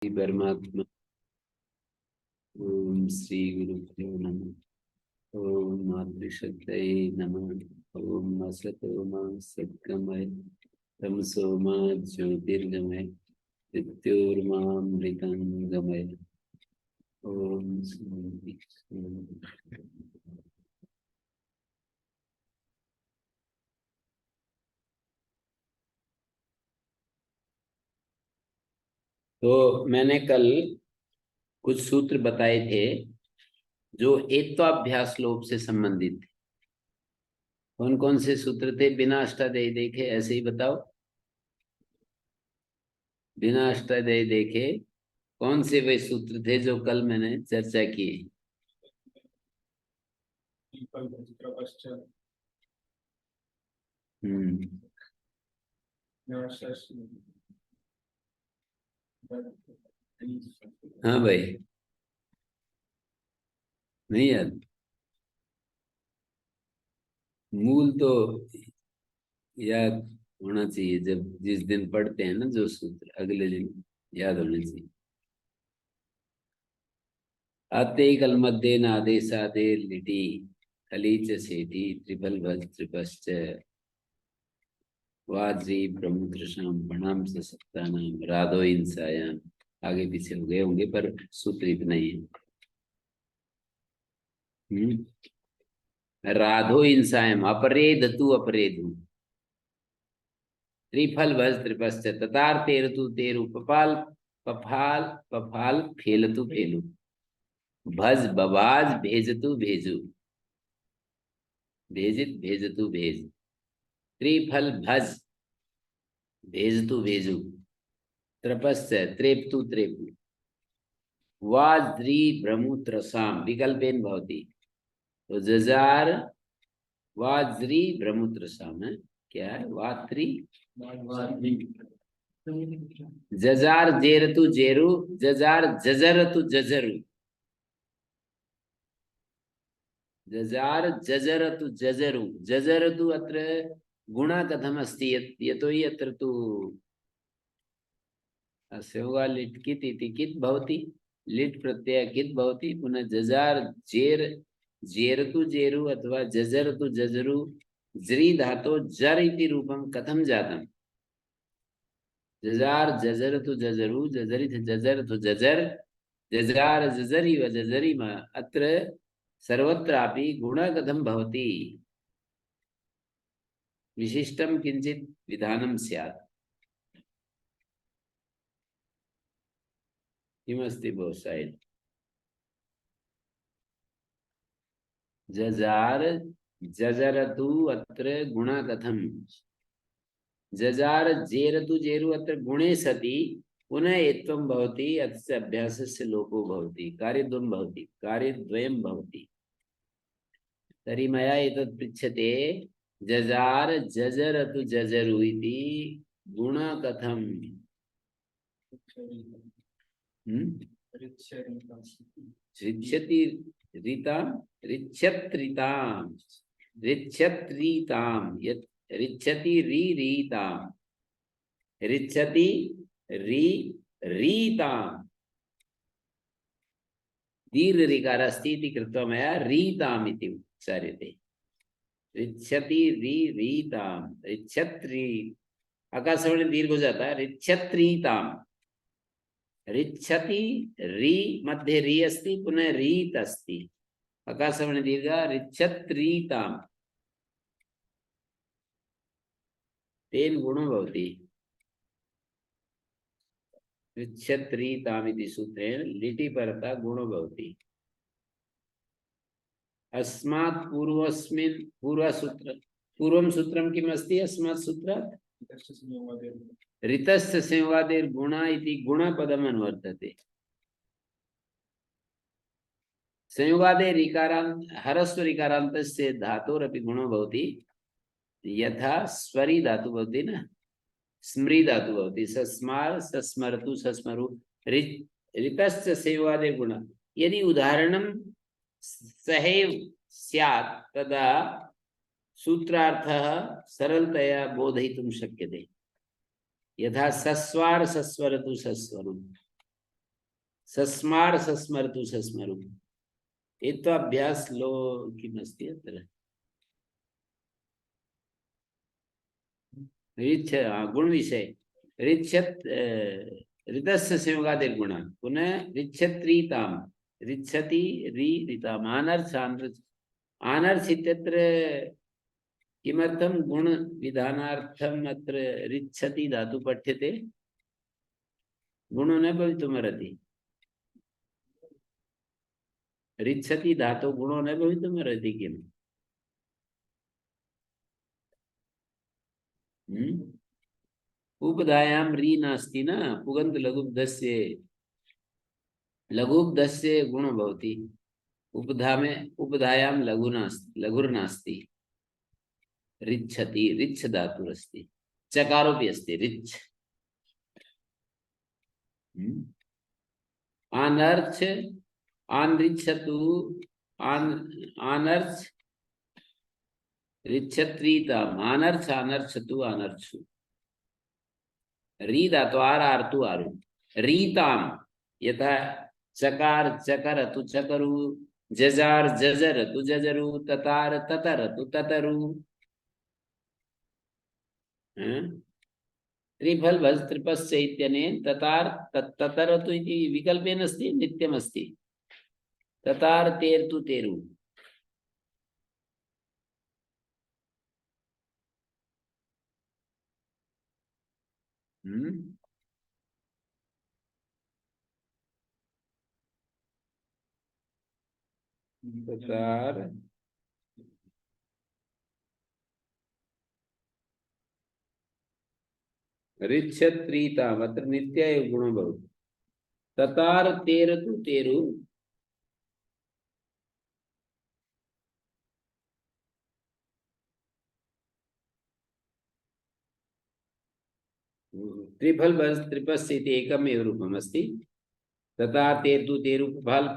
परमात्मा। ओम श्री गुरुभ्यो नमः। ओम मातृशक्तये नमः। ओम असतो मा सद्गमय तमसो मा ज्योतिर्गमय मृत्योर्मामृतं गमय। ओम शांति शांति। तो मैंने कल कुछ सूत्र बताए थे जो एत्वाभ्यास लोप से संबंधित थे। कौन कौन से सूत्र थे? बिना अष्टाध्यायी देखे ऐसे ही बताओ। बिना अष्टाध्यायी देखे कौन से वे सूत्र थे जो कल मैंने चर्चा की? हम्म। हाँ भाई, नहीं याद? मूल तो याद होना चाहिए। जब जिस दिन पढ़ते हैं ना जो सूत्र, अगले दिन याद होने चाहिए। आते कल मध्य नादेशादे लिटी खलीच सेठी त्रिफल भज त्रिपश्च वाजी ब्रह्मकृष्ण प्रणाम से सत्तानाम राधो इंसायाम। आगे पीछे हो गए होंगे पर सूत्र इतना ही है। राधो इंसायम अपरेधतु अपरेधु त्रिफल भज त्रिपश्च ततार तेरतु तेरु पपाल पफाल पफाल फेलतु फेलु भज बबाज भेजतु भेजु भेजित भेजतु भेज त्रिफल भज भेजतु भेजु त्रपश्च त्रेप्तु त्रेपु वाज्री ब्रह्मुत्रसाम विकल्पेन भवति। तो जजार वाज्री ब्रह्मुत्रसाम है क्या है? वात्री जजार जेरतु जेरु जजार जजरतु जजरु जजार जजरतु जजरु जजरतु अत्र गुणा कथम अस्ति? यतो हि अत्र तु अस्योगा लिट् कित् इति कित् भवति। लिट् प्रत्यय कित् भवति। पुनः जजार जेर जेरतु जेरु अथवा जजरतु जजरु ज्री धातो जर इति रूपं कथं जातम्? जजार जजरतु जजरु जजरिथ जजरतु जजर जजार जजरि व जजरिम अत्र सर्वत्रापि गुणः कथं भवति? विशिष्टं किंचित विधानं स्यात्। किमस्ति भो साइड? जजार जजरतु अत्र गुणः कथं? जजार जेरतु जेरु अत्र गुणे सति पुनः एत्वं भवति। अस्य अभ्यासस्य लोपो भवति। कार्यद्वयं भवति, कार्यद्वयं भवति। तर्हि मया एतत् पृच्छ्यते जजार जजरतु जजरु इति गुणः कथं? ऋच्छति रीतां ऋच्छत्रितां ऋच्छत्रीतां यत् ऋच्छति री रीतां ऋच्छति री रीतां दीर्घ ऋकार अस्ति इति कृत्वा मया रीताम् इति उच्चार्यते। ऋच्छति री रीतां ऋच्छत्रि आकाशवाणी दीर्घ हो जाता है। ऋच्छत्रीतां ऋच्छति री मध्ये री अस्ति पुनः रीत अस्ति आकाशवाणी दीर्घ ऋच्छत्रीतां तेन गुणो भवति। ऋच्छत्रीताम् इति सूत्रेण लिटि परतः गुणो भवति। अस्मात् पूर्वस्मिन् पूर्वं सूत्रं किम् अस्ति? अस्मात् सूत्रात् ऋतस्य संवादेर गुणा इति गुणपदम् अनुवर्तते। संयोगादे ऋकारान्त ह्रस्व ऋकारान्तस्य धातोरपि गुणो भवति। यथा स्वरी धातु भवति न, स्मृ धातु भवति। सस्मार सस्मरतु सस्मरु ऋतस्य संयोगादे गुण। यदि उदाहरणं सहैव स्यात् तदा सूत्रार्थः सरलतया बोधयितुं शक्यते। यथा सस्वार सस्वरतु सस्वरु सस्मार सस्मरतु सस्मरु एत्व अभ्यास लो किमस्ति अत्र ऋच्छ गुण विषय ऋच्छत् ऋतस्य संयोगादिर्गुण पुनः ऋच्छत्रीताम ऋच्छति री ऋताम आनर्थ आनर्थ आनर्थ इत्यत्र किमर्थं गुण विधानार्थम अत्र ऋच्छति धातु पठ्यते गुणो न भवितुमर्हति ऋच्छति धातु गुणो न भवितुमर्हति किम् उपधायां री नास्ति न पुगन्त लघुब्धस्य गुणो भवति उपधा में उपधायां लघुर्नास्ति ऋच्छति ऋच्छ धातुरस्ति चकारोऽपि अस्ति ऋच्छ आनर्थ आनृच्छतु आनर्थ ऋच्छत्रीताम् आनर्थ आनर्च्छतु आनर्छु री धातु आर आर्तु आरु रीताम यथा चकार चकरतु चकरु जजार जजरतु जजरु ततार ततरतु ततरु त्रिफल भज त्रिपस्य इत्यनेन ततार ततरतु इति विकल्पेन अस्ति नित्यमस्ति ततार तेरतु तेरु ततार ऋच्छत्रीता अत्र नित्य गुणो भवति ततार तेरतु तेरु त्रिफल भज त्रिपस्य इति एकमेव रूपमस्ति तथा तेतु तेरु पफाल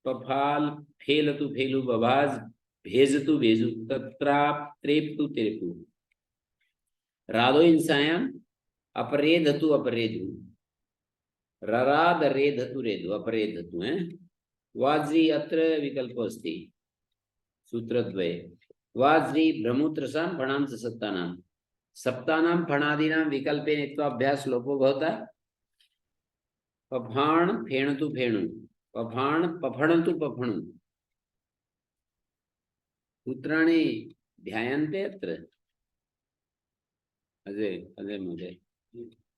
पफाल फेलतु फेलु बभाज भेजतु भेजु तत्राप त्रेपतु त्रेपु राधो इंसायां अपरेधतु अपरेधु रराद रेधतु रेधु अपरेधतु हैं वाजी अत्र विकल्पो अस्ति सूत्रद्वये वाजी भ्रमुत्रसां फणांस सत्तानां सप्तानां फणादीनां विकल्पेन इत्वाभ्यास लोपो भवता पफाण फेणतु फेणु पफाण पफणतु पफणु सूत्राणि ध्यायन्ते अत्र अजय अजय महोदय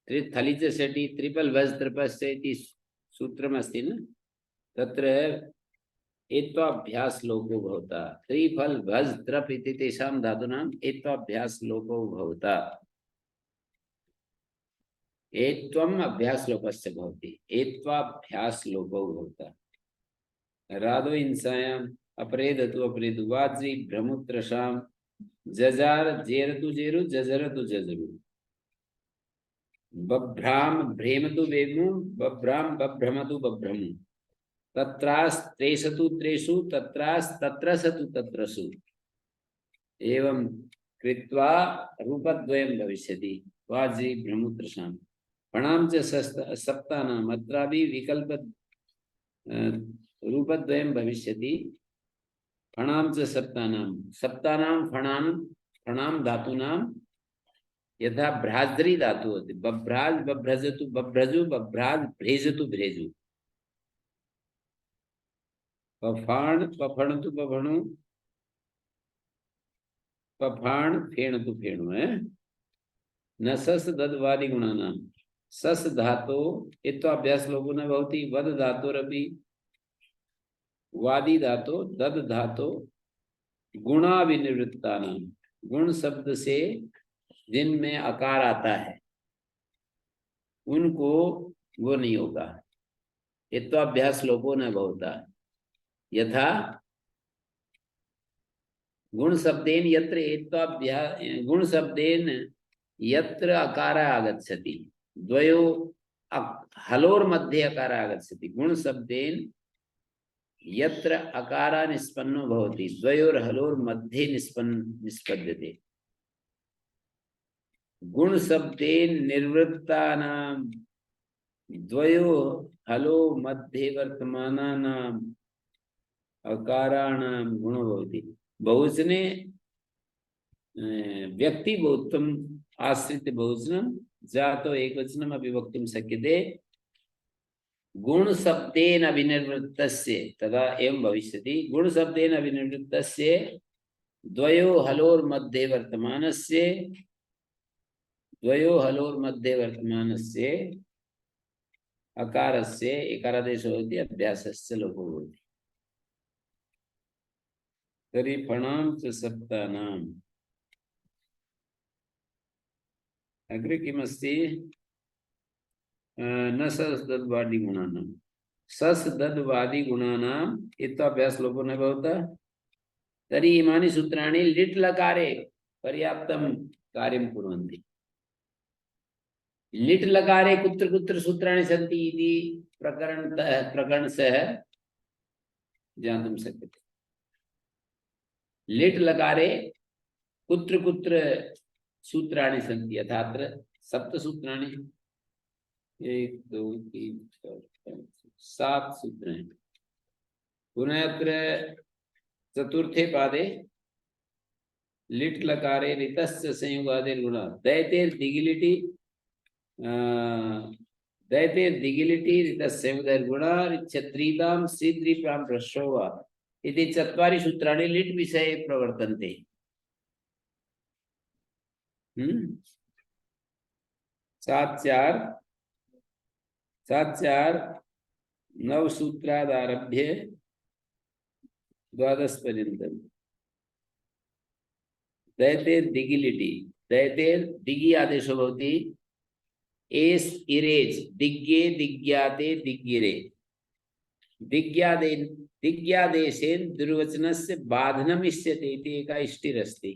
त्रिथलित षटि त्रिपल भज त्रिपस्य इति सूत्रमस्ति न तत्र एत्वाभ्यास लोपो भवता त्रिफल भज त्रप इति तेषां धातूनां एत्वाभ्यास लोपो भवता एत्वम् अभ्यास लोपस्य भवति एत्वाभ्यास लोपो भवता राधो इंसायाम् अपरेधतु अपरेधु वाजी भ्रमुत्रशां जजार जेरतु जेरु जजरतु जजरु बभ्राम भ्रेमतु वेमु बभ्राम बभ्रमतु बभ्रमु तत्रास त्रेषतु त्रेषु तत्रास तत्रसतु तत्रसु एवं कृत्वा रूपद्वयं भविष्यति वाजी भ्रमुत्रशां फणां च सप्तानाम् अत्रापि विकल्प रूपद्वयं भविष्यति फणां च सप्तानां फणां धातूनां यथा भ्राज्री धातु होती बभ्राज बभ्रजतु बभ्रजु बभ्राज भ्रेजतु भ्रेजु पफाण पफणतु पफणु पफाण फेणतु फेणु है न सस ददवादि गुणानां सस धातो इत्वाभ्यास लोगों न भवति वद धातुरपि वादी धातो दद धातो गुणा विनिवृत्तानां गुण शब्द से जिनमें आकार आता है उनको वो नहीं होगा इत्वाभ्यास लोपो न भवता यथा गुण शब्देन यत्र इत्वाभ्यास गुण शब्देन यत्र अकार आगच्छति द्वयो हलोर मध्ये अकार आगच्छति गुण शब्देन यत्र अकारा निष्पन्नो भवति द्वयोर हलोर मध्ये निष्पद्यते गुण शब्देन निर्वृत्तानां द्वयो हलो मध्ये वर्तमानानाम् अकाराणां गुणो भवति। बहुवचने व्यक्ति बहुत्वम् आश्रित्य बहुवचनं जातो एकवचनम् अपि वक्तुं शक्यते। गुण शब्देन विनिर्वृत्तस्य तदा एवं भविष्यति। गुण शब्देन विनिर्वृत्तस्य द्वयो हलोर्मध्ये वर्तमानस्य द्वयो हलोर्मध्ये वर्तमानस्य अकारस्य एकारादेशो भवति अभ्यासस्य लोपो भवति। तर्हि फणां च सप्तानाम् अग्रे किमस्ति? न सस्दद्वादिगुणानां सस्दद्वादिगुणानाम् इत्याभ्यास लोपो न भवता। तर्हि इमानि सूत्राणि लिट् लकारे पर्याप्तं कार्यं कुर्वन्ति। लिट् लकारे कुत्र कुत्र सूत्राणि सन्ति इति प्रकरणतः ज्ञातुं शक्यते। लिट् लकारे कुत्र कुत्र सूत्राणि सन्ति यथात्र सप्त सूत्राणि 1 2 3 4 5 7 सूत्राणि। पुनः अत्र चतुर्थे पादे लिट् लकारे रितस्य संयुगादिर्गुणः दैतेर्दिगिलिटि दैतेर्दिगिलिटि रितस्य संयुगादिर्गुणः रिच्छत्रीतां सीद्रीप्रां भ्रष्टो वा इति चत्वारि सूत्राणि लिट् विषये प्रवर्तन्ते। सात चार 9 सूत्रादारभ्य 12 पर्यन्तम्। दैतेर्दिगिलिटि दैतेर्दिगि आदेशो भवति एस् इरेज् दिग्गे दिग्याते दिग्गिरे दिग्यादेशेन दुर्वचनस्य बाधनम् इष्यते इति एका इष्टिरस्ति।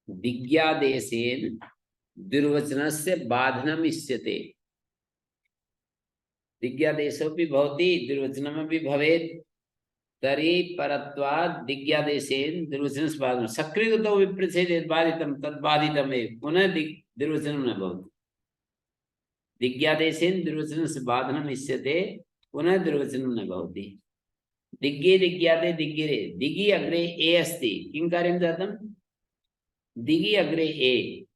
दिग्यादेशेन दुर्वचनस्य बाधनम् इष्यते। दिग्यादेशोऽपि भवति दुर्वचनमपि भवेत्। तर्हि परत्वात् दिग्यादेशेन दुर्वचनस्य बाधनं सकृतो विप्रच्छेदेन बाधितं तद्बाधितमेव पुनः दुर्वचनं न भवति। दिग्यादेशेन दुर्वचनस्य बाधनम् इष्यते पुनः दुर्वचनं न भवति। दिग्गे दिग्याते दिग्गिरे दिगि अग्रे ए अस्ति किं कार्यं जातं? दिगि अग्रे ए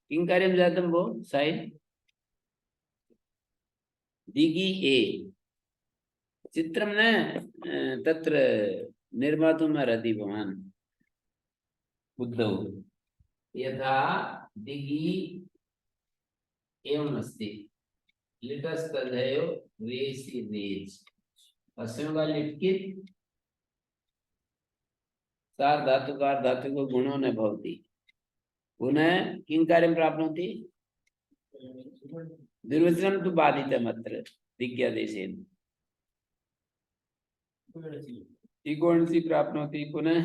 किं कार्यं जातं भो सायं? दिगि ए चित्रं न तत्र निर्मातुम् अर्हति भवान् बुद्धौ। यथा दिगि एवम् अस्ति लिटस्तदयो रेसि रेज अस्योगा लिट्कित् सार धातुकार धातुको गुणो न भवति। पुनः किं कार्यं प्राप्नोति? दुर्वचनं तु बाधितम् अत्र दिग्यादेशेन इगोणसि प्राप्नोति। पुनः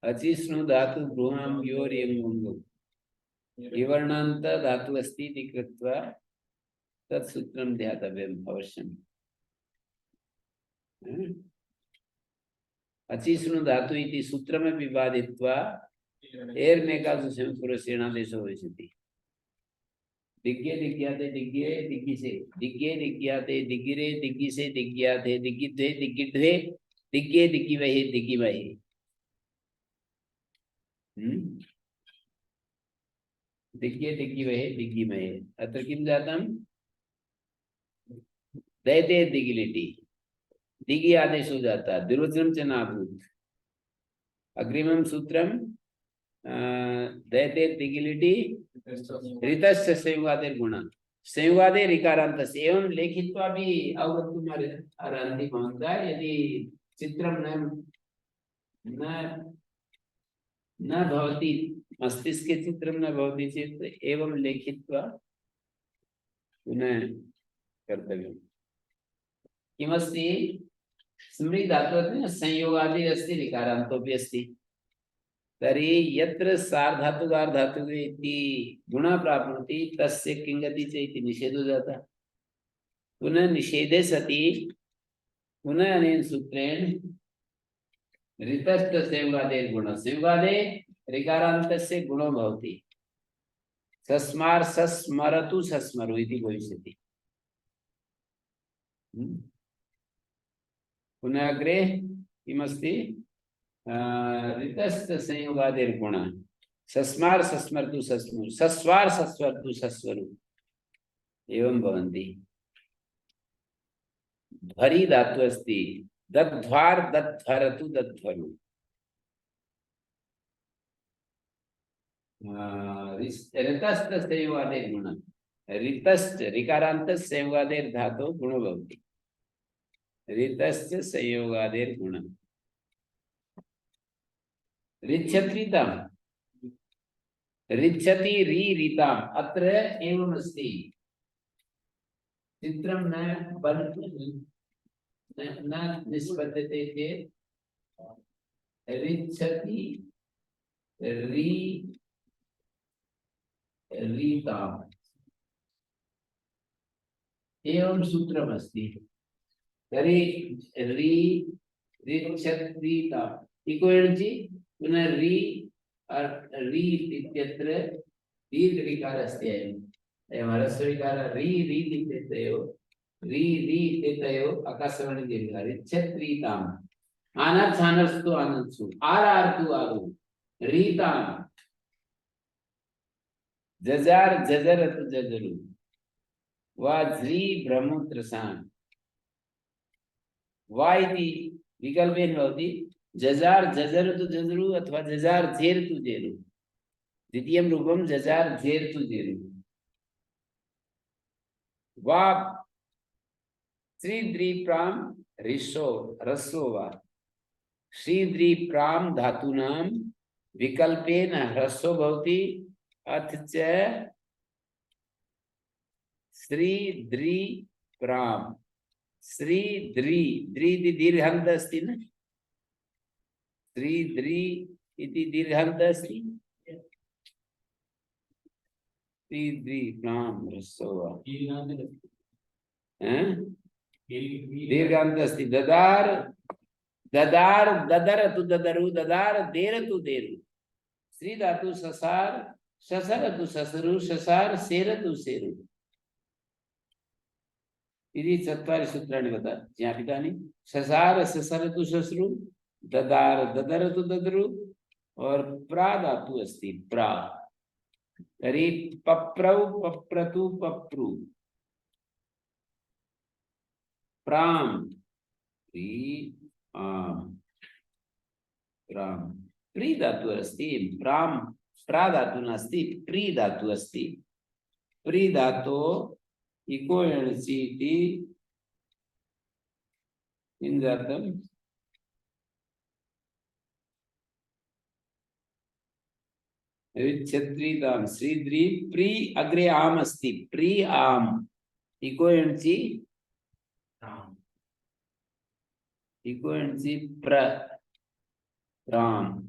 अचिष्णु धातु भ्रूणां योर्यङ्गुङ्गो विवर्णान्त धातु अस्ति इति कृत्वा तत् सूत्रं ध्यातव्यम् अवश्यम्। अचिष्णु धातु इति सूत्रमपि बाधित्वा एर्मेकासु संपूर्वसेनादेशो भविष्यति। दिग्गे दिग्याते दिग्गे दिग्गिसे दिग्गे दिग्याते दिग्गिरे दिग्गिसे दिग्याते दिग्गिद्वे दिग्गिद्वे दिग्गे दिग्गिमहे दिग्गिमहे। दिग्गे दिग्गिमहे दिग्गिमहे अत्र किं जातं? दैते दिगिलिटि दिगि आदेशो जाता दुर्वचनं च नाभूत्। अग्रिमं सूत्रं दैते दिगिलिटि ऋतस्य संयुगादिर्गुणः संयुगादे ऋकारान्तस्य एवं लेखित्वा भी अवगन्तुम् अर्हन्ति भवन्तः। यदि चित्रं न भवति मस्तिष्के चित्रं न भवति चेत् एवं लेखित्वा पुनः कर्तव्यम्। किमस्ति? स्मृ धातुः संयोगादि अस्ति ऋकारान्तोऽपि अस्ति। तर्हि यत्र सार्धातुकार धातुः इति गुणः प्राप्नोति तस्य किङ्गति च इति निषेधो जातः। पुनः निषेधे सति पुनः अनेन सूत्रेण ऋतस्थ संयुगादेर्गुणः संयुगादे ऋकारान्तस्य गुणो भवति। सस्मार सस्मरतु सस्मरु इति भविष्यति। पुनः अग्रे किमस्ति? ऋतस्त संयोगादिर्गुणः। सस्मार सस्मरतु सस्मरु, सस्वार सस्वरतु सस्वरु एवं भवन्ति। ध्वरि धातु अस्ति, दध्वार दध्वरतु दध्वरु। ऋतस्त संयोगादिर्गुणः। ऋतश्च ऋकारान्तस्य संयोगादिर्धातोः गुणो भवति। ऋतश्च संयोगादिर्गुणः। ऋच्छत्रिताम् ऋच्छति री रीताम्। अत्र एवमस्ति, चित्रं न निष्पद्यते चेत् ऋच्छति री रीताम् एवं सूत्रमस्ति। तर्हि री ऋच्छत्रीताम् इको एणचि पुनः री री इत्यत्र दीर्घ ऋकार अस्ति। अयं ह्रस्वऋकार री री इत्येतयोः री री इत्येतयोः आकाशवाणी दीर्घः। ऋच्छत्रीताम् आनर्स् आनर्स् तु आनर्सु आर् आर् तु आरु रीताम् जजार जजरतु जजरु वाज्री ब्रह्मोत्रसान्। वा इति विकल्पेन भवति जजार जजरतु जजरु अथवा जजार झेरतु जेरु। द्वितीयं रूपं जजार झेरतु जेरु। वा श्रीद्रीप्रां ऋषो ह्रस्वो वा। श्रीद्रीप्रां धातूनां विकल्पेन ह्रस्वो भवति अथ च श्रीद्रीप्रां। श्रीद्री द्री इति दीर्घान्त अस्ति न, श्रीद्री इति दीर्घान्त अस्ति। श्रीद्रीप्रां ह्रस्वो वा दीर्घान्त अस्ति। ददार ददार ददरतु ददरु ददार देरतु देरु। श्री धातु ससार ससरतु ससरु ससार सेरतु सेरु इति चत्वारि सूत्राणि ज्ञापितानि। ससार ससरतु ससरु ददार ददरतु ददरु और प्रा धातु अस्ति प्रा। तर्हि पप्रौ पप्रतु पप्रु प्रां प्री आम प्रां। प्री धातु अस्ति प्रां प्रा धातु नास्ति प्री धातु अस्ति। प्री धातो इको एणचि इति किं जातम्? ऋच्छत्रीतां श्रीद्री प्री अग्रे आम अस्ति प्री आम इको एणचि इको एणचि प्र प्राम।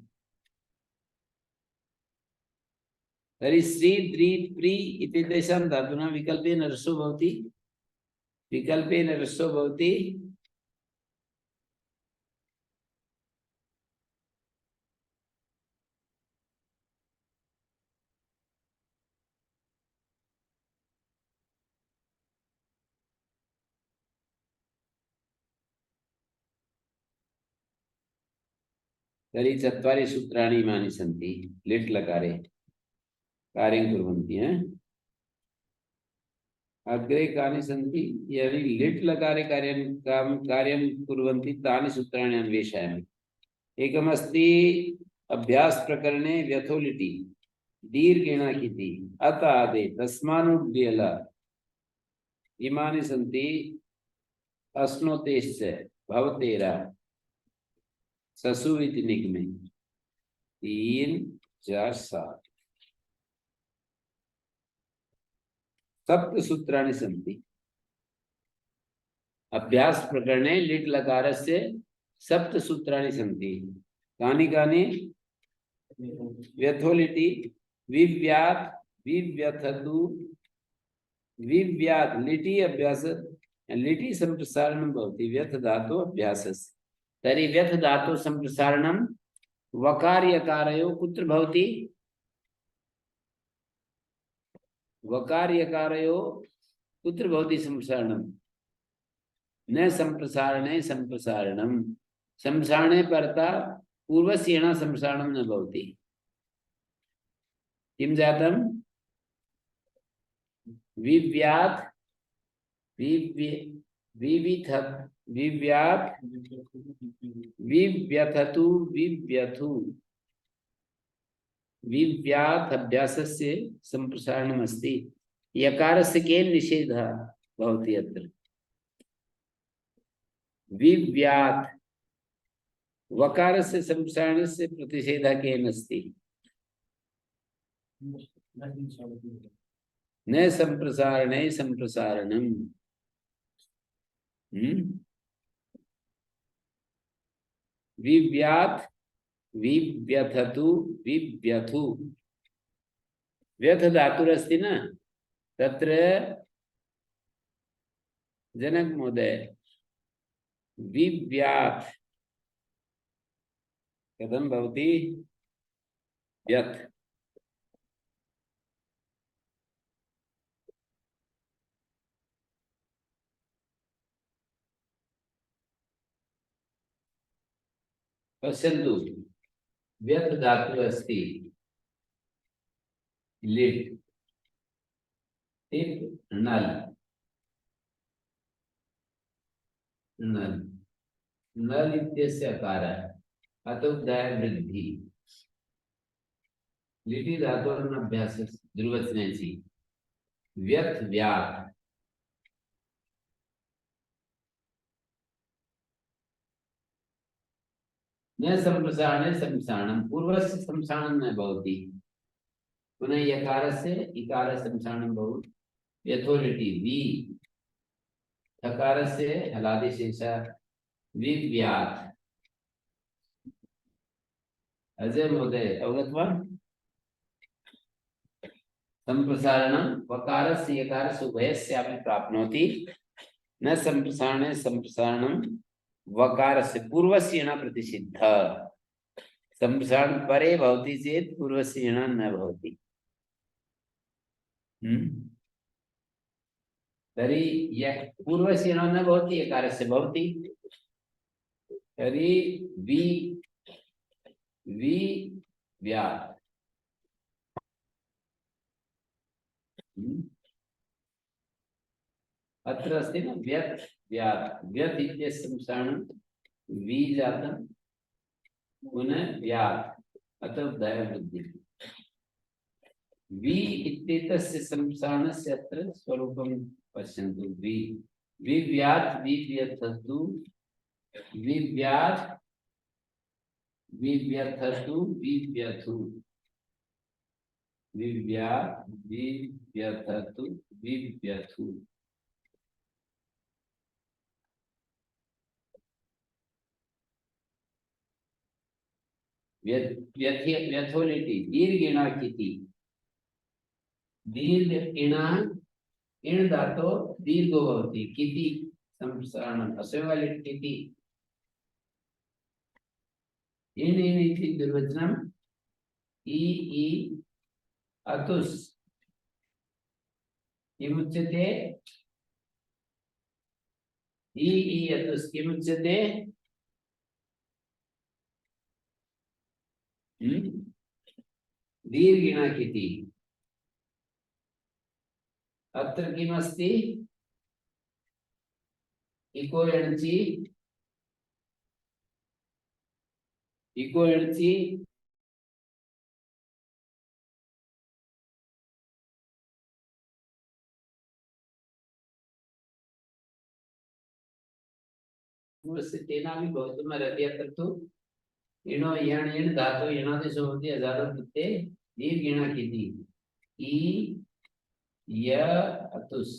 तर्हि श्रीद्री प्री इति तेषां धातूनां विकल्पेन ह्रस्वो भवति। विकल्पेन ह्रस्वो भवति तर्हि चत्वारि सूत्राणि इमानि सन्ति लिट् लकारे कार्यं कुर्वन्ति। अग्रे कानि सन्ति? यदि लिट् लकारे कार्यं कुर्वन्ति तानि सूत्राणि अन्वेषयामि। एकमस्ति अभ्यास प्रकरणे व्यथोलिटि दीर्घेण इति अत आदे तस्मानुड्येल इमानि सन्ति। अश्नोतेश्च भवतेरा ससु इति निगमे 3 4 7 सप्त सूत्राणि सन्ति। अभ्यास प्रकरणे लिट् लकारस्य सप्त सूत्राणि सन्ति। कानि कानि? व्यथोलिटि विव्यात् विव्यथतु विव्यात् लिटि अभ्यास लिटि संप्रसारणं भवति व्यथ धातु अभ्यासस्य। तर्हि व्यथ धातु संप्रसारणं वकार यकारयोः कुत्र भवति? वकार यकारयो कुत्र भवति संप्रसारणम? न संप्रसारणे संप्रसारणम। संप्रसारणे परता पूर्वस्येण संप्रसारणम न भवति। किं जातम? विव्यात् विव्य विविथ विव्यात् विव्यथतु विव्यथु विव्यात् अभ्यासस्य संप्रसारणमस्ति। यकारस्य केन निषेधः भवति अत्र? विव्यात् वकारस्य संप्रसारणस्य प्रतिषेधः केन अस्ति? न संप्रसारणे संप्रसारणम्। विव्यात् विव्यथतु विव्यथु। व्यथ धातुरस्ति न तत्र जनक महोदय विव्यात् कथं भवति? व्यथ। पश्यन्तु व्यथ धातु अस्ति लिट् नल नल नल इत्यस्य अकारः अतोक्ताय वृद्धि लिटि धातोः अभ्यासः द्विवचनाची व्यथ व्यात् न संप्रसारणे संप्रसारणं पूर्वस्य संप्रसारणं न भवति पुनः यकारस्य इकार संप्रसारणं भवति यथोलिटि वि थकारस्य हलादिशेष विव्यात्। अजय महोदय अवगतवान्? संप्रसारणं वकारस्य यकारस्य उभयस्यापि प्राप्नोति। न संप्रसारणे संप्रसारणं वकारस्य पूर्वस्य न प्रतिषिद्धः। संप्रसारण परे भवति चेत् पूर्वस्य न भवति। तर्हि यः पूर्वस्य न भवति यकारस्य भवति। तर्हि वि वि व्यात् अत्र अस्ति न व्यथ व्यात्। व्यथ इत्यस्य संप्रसारणं वि जातं पुनः व्यात् अतः दयवृद्धिः। वि इत्येतस्य संप्रसारणस्य अत्र स्वरूपं पश्यन्तु। वि विव्यात् विव्यथतु विव्यात् विव्यथतु विव्यथु विव्यात् विव्यथतु विव्यथु। व्यथोलिटि दीर्घिणा किति दीर्घिणा इण धातो दीर्घो भवति किति संप्रसारणम् असंवालिट् किति इण इति दुर्वचनम् इ अतुस् किमुच्यते? इ अतुस् किमुच्यते? दीर्घिणा किति। अत्र किमस्ति? इको एणचि इको एणचि तेनापि भवितुमर्हति। अत्र तु इणो यण् इण् धातु इणादेशो भवति अजादौ कृते दीर्घिणा किति इ य अतुस्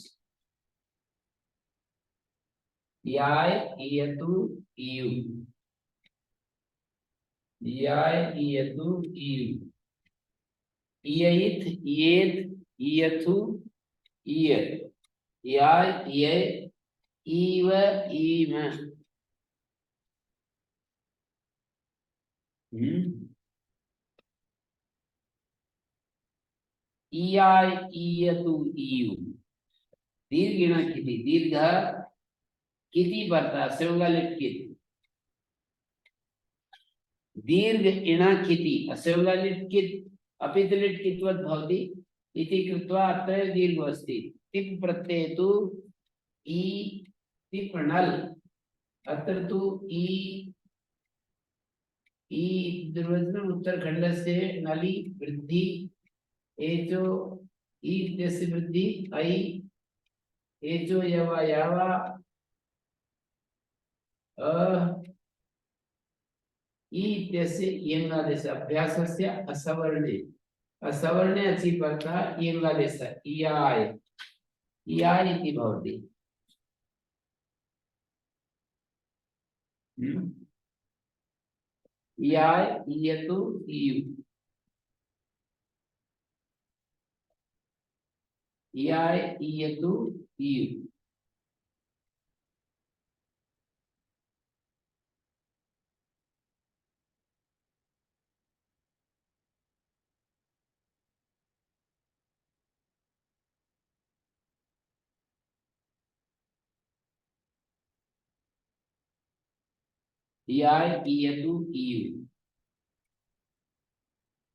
याय इयतु इयु याय इयतु इयु इयित् इयेत् इयथु इय याय इय इव इम। ईयाय ईयतु ईयु दीर्घ इणाकिति दीर्घ किति पड़ता असंगालिट कित दीर्घ इणाकिति असंगालिट कित अपितलिट कित्वत् भवति इति कृत्वा अत्र दीर्घ अस्ति तिप् प्रत्यये तु ई तिप् नल अत्र तु ई दुर्वचनम् उत्तरखण्डस्य नली वृद्धि एजो ई इत्यस्य वृद्धि ऐ एजो यवा यावा ई इत्यस्य इयङादेश अभ्यासस्य असवर्णे असवर्णे अचि पड़ता इयङादेश इयाय इयाय इति भवति इयाय इयतु इयु इयाय इयतु इयु इयाय इयतु इयु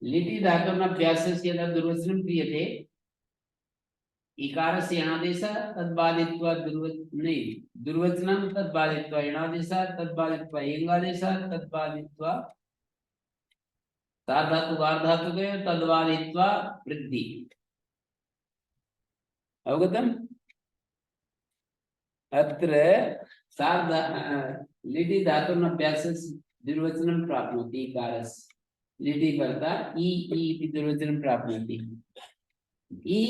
लिटि धातुरभ्यासस्य यदा दुर्वचनं क्रियते इकारस्य यणादेशः तद्बाधित्वा दुर्वचनं तद्बाधित्वा यणादेशः तद्बाधित्वा एङ्गादेशः तद्बाधित्वा सार्धातुकार्धातुके तद्बाधित्वा वृद्धि अवगतम् अत्र सार्ध लिटि धातुरभ्यासस्य दुर्वचनं प्राप्नोति इकारस्य लिटि कर्ता ई इति दुर्वचनं प्राप्नोति ई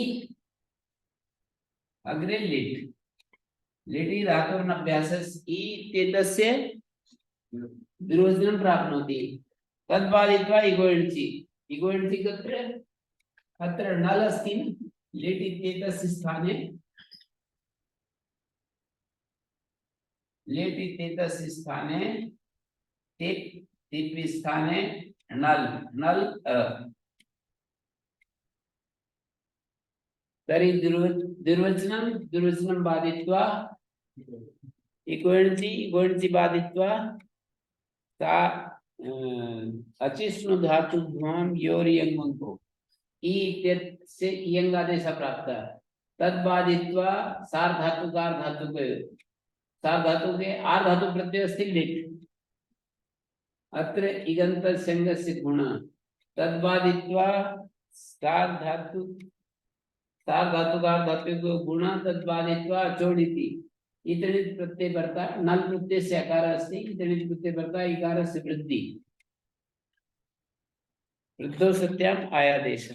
अग्रे लिट् लिटि धातुरभ्यासस्य ई इत्येतस्य दुर्वचनं प्राप्नोति तद्बाधित्वा इगोयणचि इगोयणचि कुत्र अत्र नल अस्ति लिट् इत्येतस्य स्थाने लिट् इत्येतस्य स्थाने तिप् स्थाने नल नल तर्हि दुर्वचनं बाधित्वा इगोयणचि बाधित्वा सा अचिष्णु धातु भ्वाम योर यंगो ई इत्यस्य इयंगादेशः प्राप्तः तद्बाधित्वा सार धातु कार धातु के सार धातु के आर धातु प्रत्यय अस्ति लिट् अत्र इगन्त संगस्य गुण तद्बाधित्वा सार धातु कार धातु के गुण तद्बाधित्वा चोडिति इतरित प्रत्यय बर्ता नल प्रत्यय से आकार अस्ति इतरित प्रत्यय बर्ता इकार से वृद्धि वृद्धो सत्याम आयादेश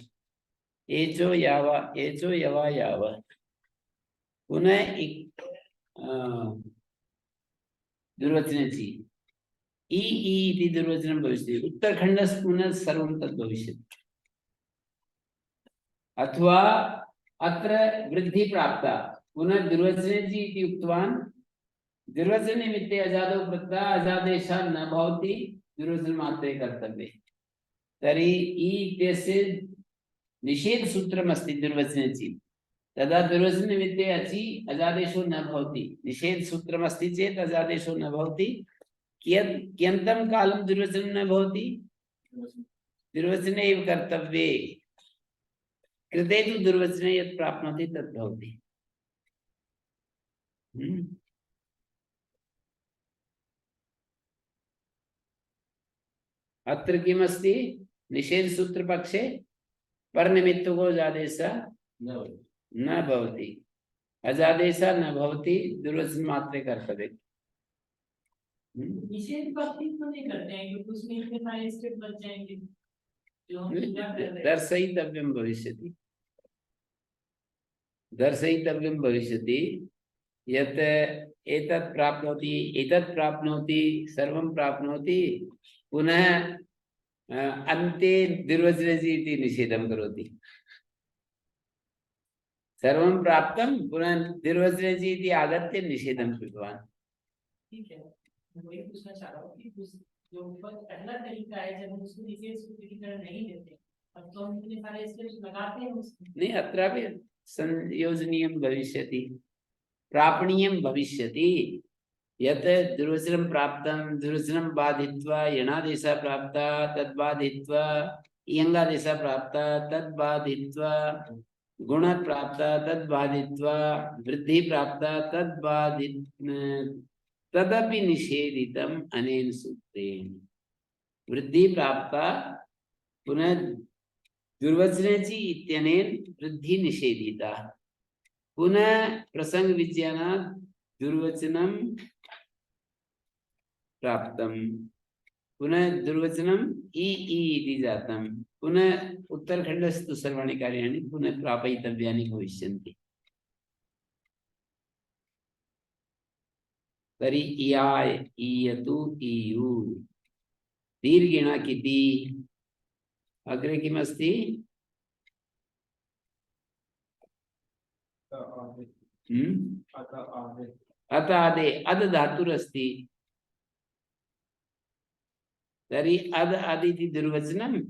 एचो यवा याव पुनः एक दुर्वचनचि ई इति दुर्वचनं भविष्यति उत्तरखण्डस्य पुनः सर्वं तद् भविष्यति अथवा अत्र वृद्धि प्राप्ता पुनः दुर्वचनचि इति उक्तवान् दुर्वचननिमित्ते अजादौ प्रत्ययः अजादेशः न भवति दुर्वचनमात्रे कर्तव्ये तर्हि ई इत्यस्य निषेध सूत्रमस्ति दुर्वचनचि तदा दुर्वचननिमित्ते अचि अजादेशो न भवति निषेध सूत्रमस्ति चेत् अजादेशो न भवति कियन्तं कालं दुर्वचनं न भवति दुर्वचने एव कर्तव्ये कृते तु दुर्वचने यत् प्राप्नोति तत् भवति अत्र किमस्ति निषेध सूत्र पक्षे परनिमित्तको अजादेशः न भवति अजादेशः न भवति दुर्वचन मात्रे कर्तव्ये निषेध पक्षी तो नहीं करते हैं क्योंकि उसमें इतने सारे स्टेप बच जाएंगे जो हम क्या कर रहे हैं दर्शयितव्यं भविष्यति यत् एतत् प्राप्नोति सर्वं प्राप्नोति पुनः अन्ते दुर्वचनचि इति निषेधं करोति सर्वं प्राप्तं पुनः दुर्वचनचि इति आगत्य निषेधं कृतवान् ठीक है मैं वही पूछना चाह रहा हूँ कि जो पहला तरीका है जब हम उसको निषेध सूत्र की तरह नहीं देते अब तो हम इतने सारे स्टेप्स लगाते हैं उसमें। नहीं, अत्रापि संयोजनीयं भविष्यति, प्रापणीयं भविष्यति। यत् दुर्वचनं प्राप्तं, दुर्वचनं बाधित्वा यणादेशः प्राप्तः, तद् बाधित्वा इयङादेशः प्राप्तः, तद् बाधित्वा गुण प्राप्तः, तद् बाधित्वा वृद्धि प्राप्तः, तद् तदपि निषेधितम् अनेन सूत्रेण। वृद्धि प्राप्ता पुनः दुर्वचनेचि इत्यनेन वृद्धि निषेधिता। पुनः प्रसंग विज्ञानात् दुर्वचनं प्राप्तम्, पुनः दुर्वचनम् इ इति जातम्, पुनः उत्तरखण्डस्तु सर्वाणि कार्याणि पुनः प्रापयितव्यानि भविष्यन्ति। तर्हि इयाय, ईयतु, ईयु, दीर्घिणा किति, अग्रे किमस्ति? अत आदे, अद धातुरस्ति। तर्हि अद आदिति दुर्वचनम्।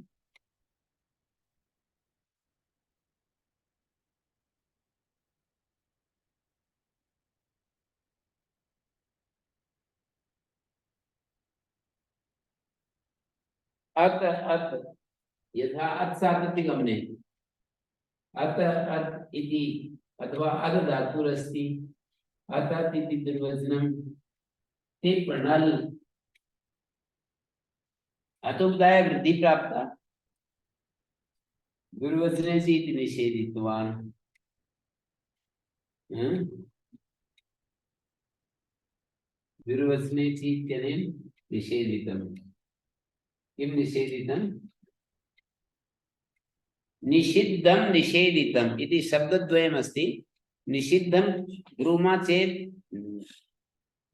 अत अत यथा अत् सातत्यगमने अत अत् इति अथवा अद धातुरस्ति, अतत् इति दुर्वचनं ते प्रणल अतोपदाय वृद्धि प्राप्ता दुर्वचनेचि इति निषेधितवान्। दुर्वचनेचि इत्यनेन निषेधितम्। किं निषेधितम्? निषिद्धं निषेधितम् इति शब्दद्वयमस्ति। निषिद्धं ब्रूमा चेत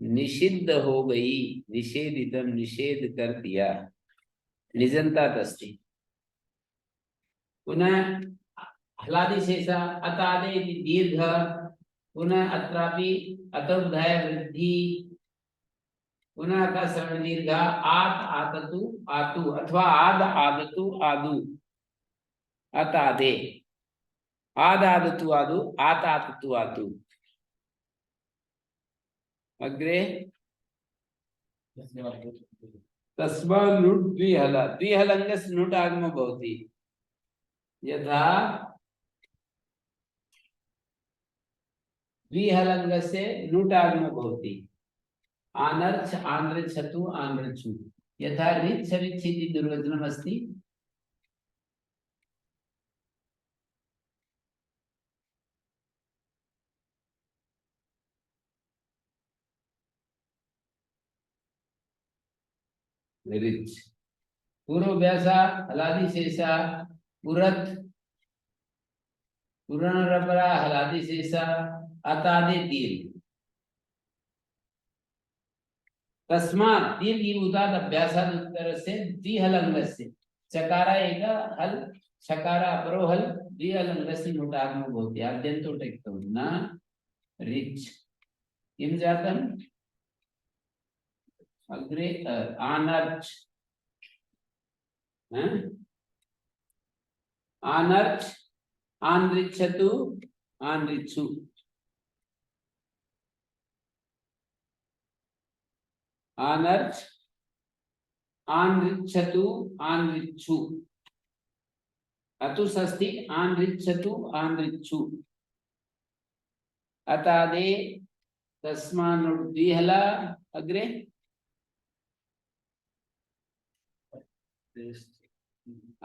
निषिद्ध हो गई, निषेधितम निषेध कर दिया, निजंतात अस्ति। पुनः हलादि शेषा अतादे इति दीर्घ, पुनः अत्रापि अतोबधाय वृद्धि, पुनः अकसरण दीर्घ, आत आततु आतु अथवा आद आदतु आदु, अतादे आद आदतु आदु, आत आततु आतु। अग्रे तस्मा नुट् द्विहल, द्विहलङ्गस्य नुट् आगमो भवति। यथा द्विहलङ्गस्य नुट् आगमो भवति। आनर्च आनृच्छतु आनृच्छु, यथा रिच्छ रिच्छ इति दुर्वचनम् अस्ति। रिच्छ पूर्वव्यासा हलादि शेषा पुरत, पुनरपरा हलादि शेषा अतादि दीर्घ। तस्मात् दीर्घीभूतात् अभ्यासात् उत्तरस्य द्विहलङ्गस्य चकार एक हल चकार अपरो हल द्विहलङ्गस्य नुटागमो भवति। आद्यन्तो टेक्तो न रिच् किं जातम्? अग्रे आनर्च, आनर्च आनृच्छतु आनृच्छु, आनर्च आनृच्छतु आनृच्छु, अतुसस्ति आनृच्छतु आनृच्छु, अतादे तस्मानुट् द्विहल। अग्रे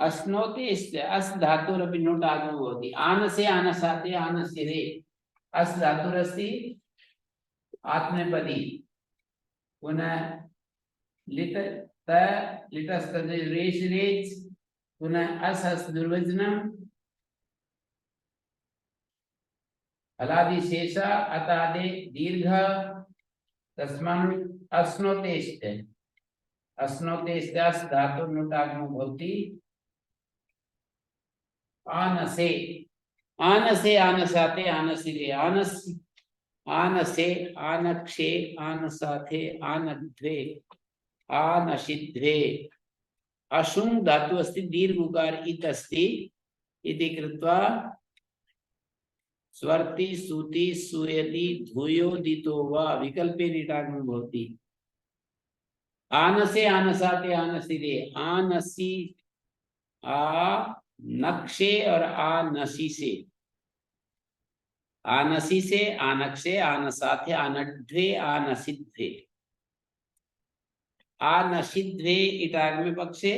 अश्नोति इस्य अस् धातुरपि नुट् आगमो भवति। आनसे आनसाते आनस्य रे अस् धातुरस्ति आत्मनेपदी, पुनः लिट त लिटस्तद रेश रेच, पुनः अस् अस् दुर्वचनम्, हलादि शेषा अतादे दीर्घ, तस्मात् अश्नोतेश्च, अश्नोतेश्च अस् धातु नुट् आगमो भवति। आनसे आनसे आनसाते आनसिरे आनस, आनसे आनक्षे आनसाथे आनध्वे आनशिध्वे अशुंग धातु अस्ति दीर्घ उकार इत अस्ति इति कृत्वा स्वर्ति सूति सूयति धूयोदितो वा विकल्पे नीटागमो भवति। आनसे आनसाते आनसिरे आनसी आ नक्षे और आनसी से आनसी से आनक्षे आनसाथे आनड्वे आनसिध्वे आनसिध्वे इटागमे पक्षे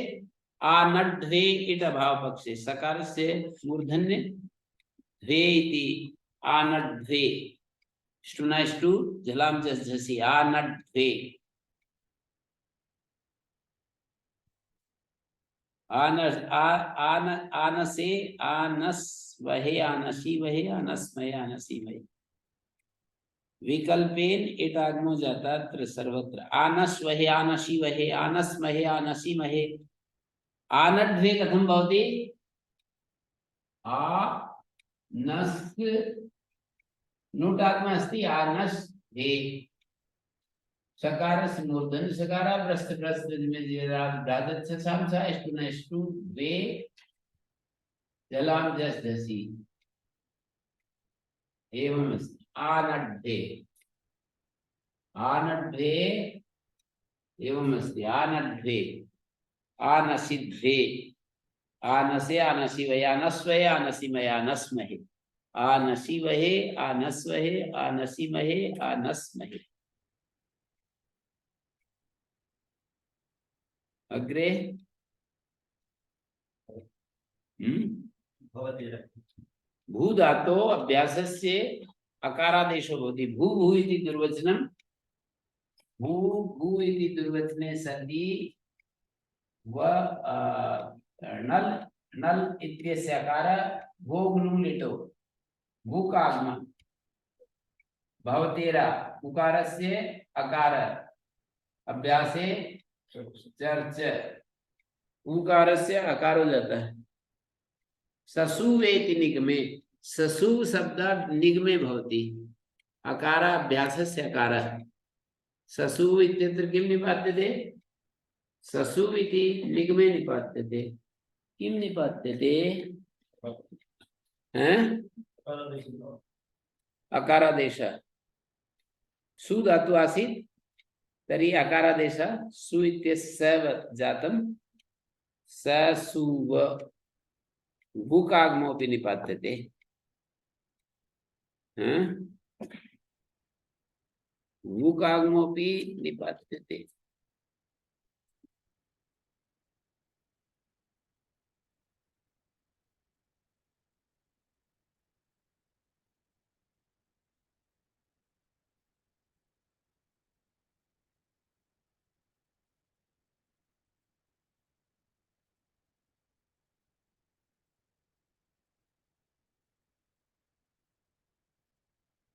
आनड्वे इट अभाव पक्षे सकार से मूर्धन्य द्वे इति आनड्वे ष्टुनाष्टु जलाम जसि आनड्वे आनसे आनस वहे आनसी वहे आनस्मय आनसी मय विकल्पेन एटागमो जाता सर्वत्र आनस वहे आनसी वहे आनस्महे आनसी महे आनड्वे कथं भवति आनस् नूटागम अस्ति आनस्वे सकारस्य मूर्धन्य सकार प्रस्थ प्रस्थ में ब्रादच्छ सामसा एष्टु वे जलाम जस दसी एवं अस्ति आनड्वे आनड्वे एवं अस्ति आनड्वे आनसिध्वे आनसे आनसी वहे आनस्वहे आनसी महे आनस्महे आनसी वहे आनस्वहे आनसी महे आनस्महे अग्रे भू धातो अभ्यासस्य अकारादेशो भवति भू भू इति दुर्वचनं भू भू इति दुर्वचने सति व नल नल इत्यस्य अकार भोगुनु लिटो भूकागम भवतेरा उकारस्य अकार अभ्यासे चर्च उकारस्य अकार हो जाता है ससुवेति निगमे ससु शब्द निगमे भवति अकार अभ्यासस्य अकार ससु इत्यत्र किं निपात्यते ससु इति निगमे निपात्यते किं निपात्यते हैं अकारादेश सु धातु आसीत् तर्हि अकारादेश सु इत्यस्य जातं ससुव भूकागमोऽपि निपात्यते भूकागमोऽपि निपात्यते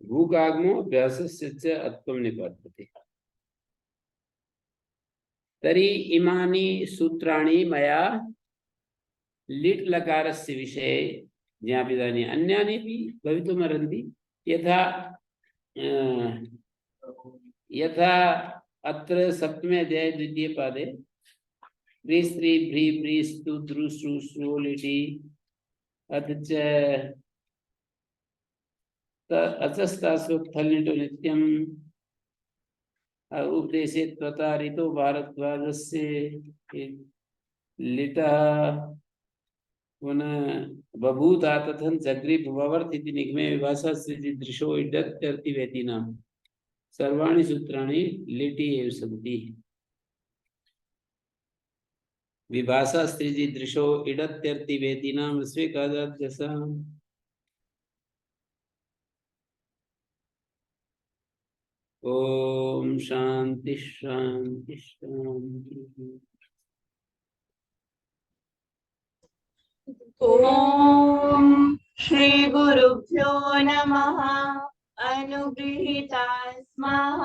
भूकागमो अभ्यासस्य च अत्वं निपात्यते तर्हि इमानि सूत्राणि मया लिट् लकारस्य विषये ज्ञापितानि अन्यानि अपि भवितुमर्हन्ति यथा अत्र सप्तमे अध्याये द्वितीये पादे व्री स्त्री भ्री व्री स्तु द्रु श्रु श्रो लिटि अथ च अचस्तासु थल्निटो नित्यम् उपदेशे त्वतारितो भारद्वाजस्य लिटः पुनः बभूता तथन जग्रीप ववर्त इति निगमे विभाषा दृशो इडत्यर्थिवेतीनां सर्वाणि सूत्राणि लिटि एव सन्ति विभाषा स्त्रीजि दृशो इडत्यर्थिवेतीनां स्वीकाराद्यसाम् ओम शांति शांति शांति। ओम श्री गुरुभ्यो नमः। अनुगृहीता स्मः।